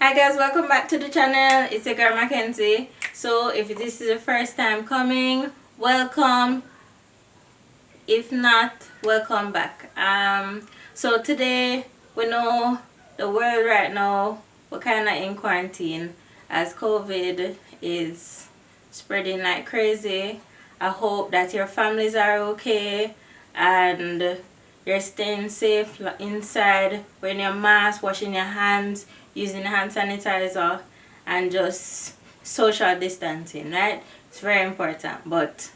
Hi guys, welcome back to the channel. It's your girl MCKNZ. So if this is the first time coming, welcome. If not, welcome back. So today we know the world right now, we're kind of in quarantine as COVID is spreading like crazy. I hope that your families are okay and you're staying safe inside, wearing your mask, washing your hands, using hand sanitizer, and just social distancing, right? It's very important. But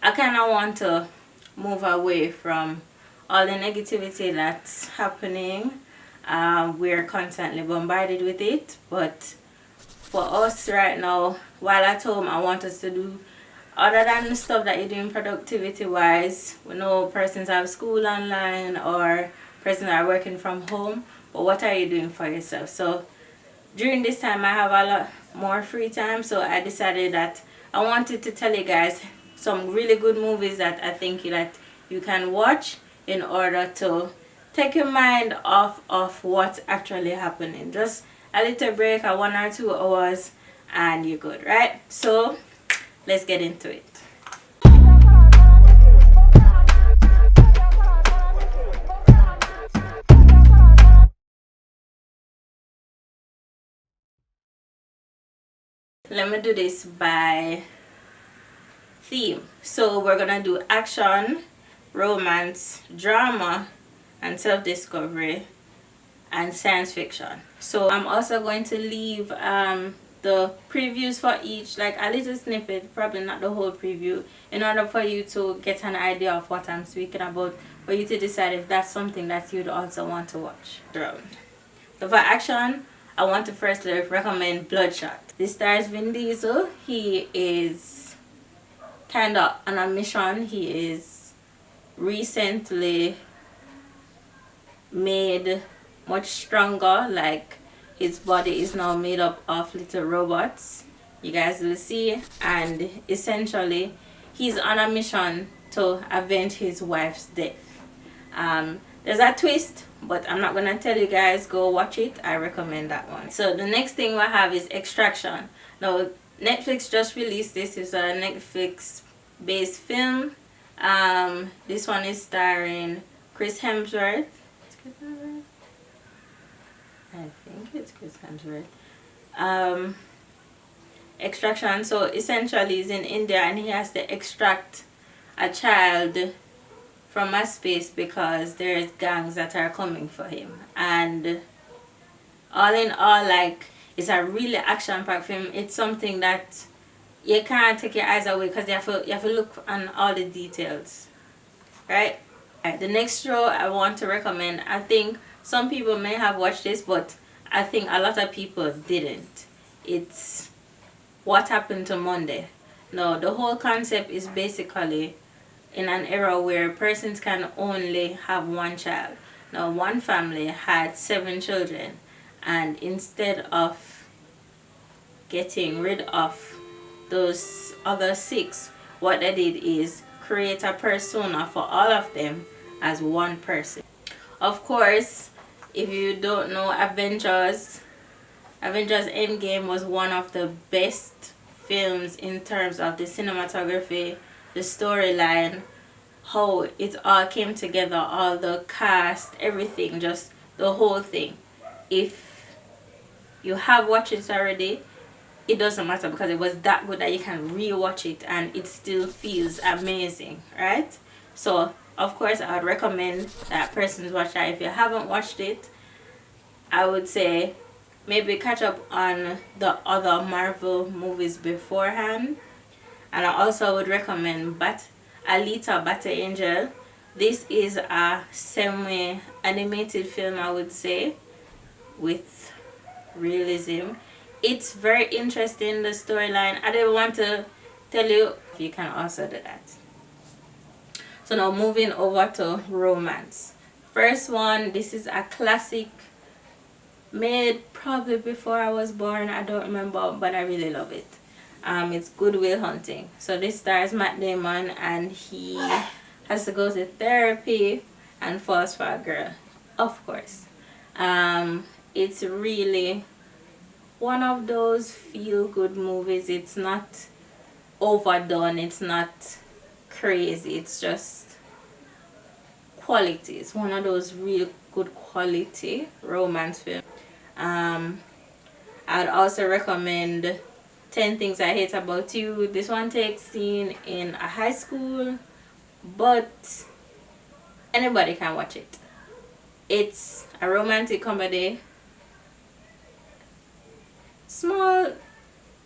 I kind of want to move away from all the negativity that's happening. We're constantly bombarded with it, but for us right now, while at home, I want us to do other than the stuff that you're doing productivity wise. We know persons have school online or persons are working from home, but what are you doing for yourself? So during this time I have a lot more free time, so I decided that I wanted to tell you guys some really good movies that I think that you can watch in order to take your mind off of what's actually happening. Just a little break, a 1 or 2 hours, and you're good, right? So let's get into it. Let me do this by theme. So we're gonna do action, romance, drama, and self-discovery, and science fiction. So I'm also going to leave the previews for each, like a little snippet, probably not the whole preview, in order for you to get an idea of what I'm speaking about, for you to decide if that's something that you'd also want to watch. So for action, I want to first recommend Bloodshot. This stars Vin Diesel. He is kind of on a mission. He is recently made much stronger, like his body is now made up of little robots, you guys will see, and essentially he's on a mission to avenge his wife's death. There's a twist, but I'm not gonna tell you guys. Go watch it. I recommend that one. So the next thing we have is Extraction. Now Netflix just released this. It's a Netflix based film. This one is starring Chris Hemsworth. I think it's Chris Hemsworth. Extraction. So essentially he's in India and he has to extract a child from a space because there's gangs that are coming for him. And all in all, like, it's a really action-packed film. It's something that you can't take your eyes away because you have to look on all the details, right? The next show I want to recommend, I think some people may have watched this, but I think a lot of people didn't. It's What Happened to Monday. Now, the whole concept is basically in an era where persons can only have one child. Now, one family had 7 children, and instead of getting rid of those other 6, what they did is create a persona for all of them as one person. Of course, if you don't know, Avengers Endgame was one of the best films in terms of the cinematography, the storyline, how it all came together, all the cast, everything, just the whole thing. If you have watched it already, it doesn't matter because it was that good that you can rewatch it and it still feels amazing, right? So of course I would recommend that persons watch that. If you haven't watched it, I would say maybe catch up on the other Marvel movies beforehand. And I also would recommend Alita Battle Angel. This is a semi-animated film, I would say, with realism. It's very interesting, the storyline. I didn't want to tell you. You can also do that. So now moving over to romance. First one, this is a classic made probably before I was born. I don't remember, but I really love it. It's Good Will Hunting. So this stars Matt Damon, and he has to go to therapy and falls for a girl, of course. It's really one of those feel-good movies. It's not overdone, it's not crazy, it's just quality. It's one of those real good quality romance films. I'd also recommend 10 Things I Hate About You. This one takes scene in a high school, but anybody can watch it. It's a romantic comedy. Small,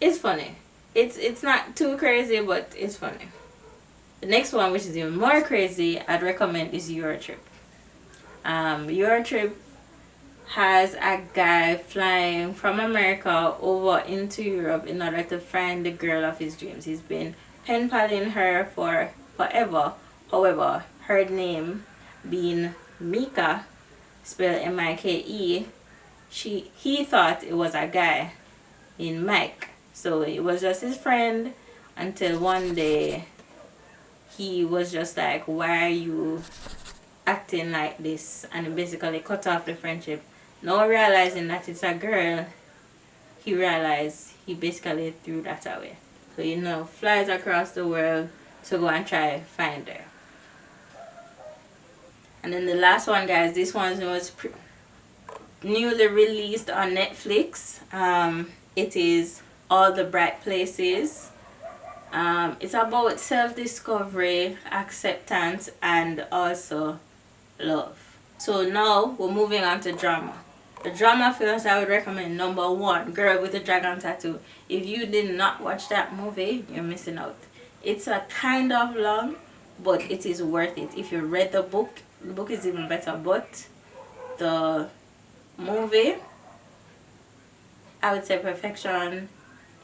it's funny. It's not too crazy, but it's funny. The next one, which is even more crazy, I'd recommend is Eurotrip. Eurotrip has a guy flying from America over into Europe in order to find the girl of his dreams. He's been pen paling her for forever. However, her name being Mika, spelled M-I-K-E, he thought it was a guy in Mike. So it was just his friend until one day he was just like, why are you acting like this? And he basically cut off the friendship. Now realizing that it's a girl, he realized he basically threw that away. So flies across the world to go and try find her. And then the last one, guys, this one was newly released on Netflix. It is All the Bright Places. It's about self-discovery, acceptance, and also love. So now we're moving on to drama. The drama films I would recommend: number one, Girl with a Dragon Tattoo. If you did not watch that movie, you're missing out. It's a kind of long, but it is worth it. If you read the book is even better, but the movie, I would say perfection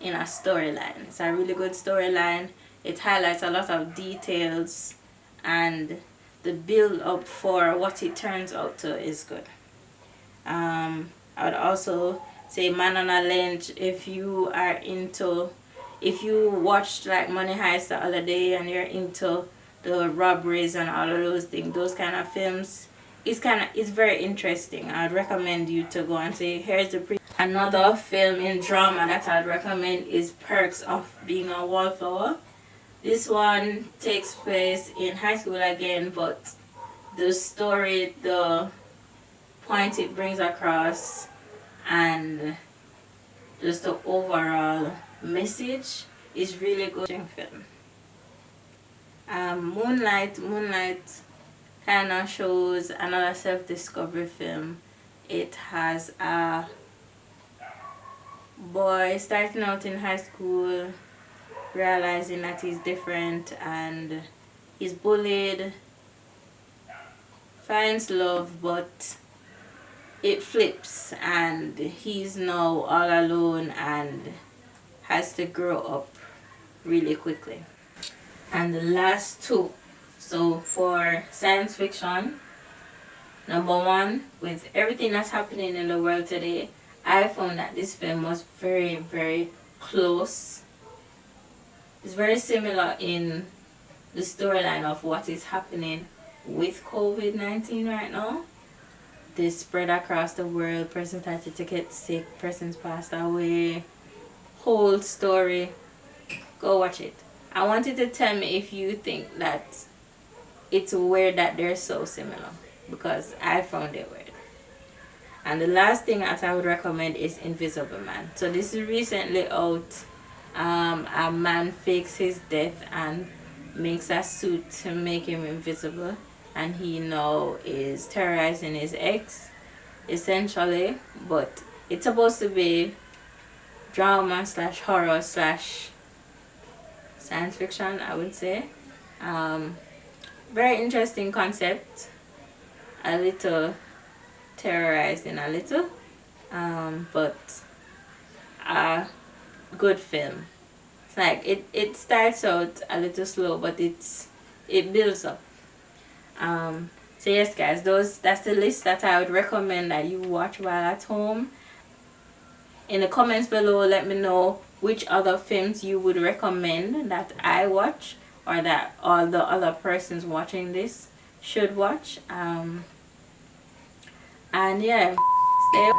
in a storyline. It's a really good storyline. It highlights a lot of details, and the build up for what it turns out to is good. I would also say Man on a Lynch. If you watched like Money Heist the other day and you're into the robberies and all of those things, those kind of films, it's very interesting. I'd recommend you to go and say, another film in drama that I'd recommend is Perks of Being a Wallflower. This one takes place in high school again, but the story, the point it brings across, and just the overall message is really good film. Moonlight kind of shows another self-discovery film. It has a boy starting out in high school, realizing that he's different and he's bullied, finds love, but it flips and he's now all alone and has to grow up really quickly. And the last two, so for science fiction, number one, with everything that's happening in the world today, I found that this film was very, very close. It's very similar in the storyline of what is happening with COVID-19 right now. This spread across the world, persons started to get sick, persons passed away, whole story. Go watch it. I want you to tell me if you think that it's weird that they're so similar, because I found it weird. And the last thing that I would recommend is Invisible Man. So this is recently out. A man fakes his death and makes a suit to make him invisible, and he now is terrorizing his ex, essentially. But it's supposed to be drama slash horror slash science fiction, I would say. Very interesting concept, a little terrorizing a little, but a good film. It's like it starts out a little slow, but it builds up. So yes, guys, that's the list that I would recommend that you watch while at home. In the comments below, let me know which other films you would recommend that I watch, or that all the other persons watching this should watch. And yeah, stay.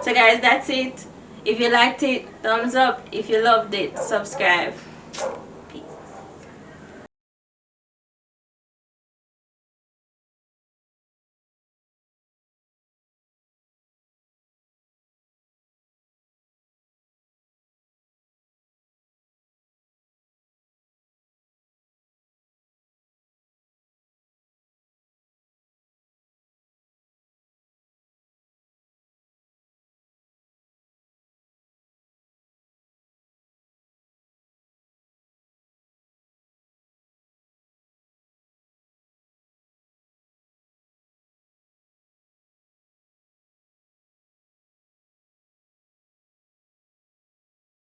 So guys, that's it. If you liked it, thumbs up. If you loved it, subscribe.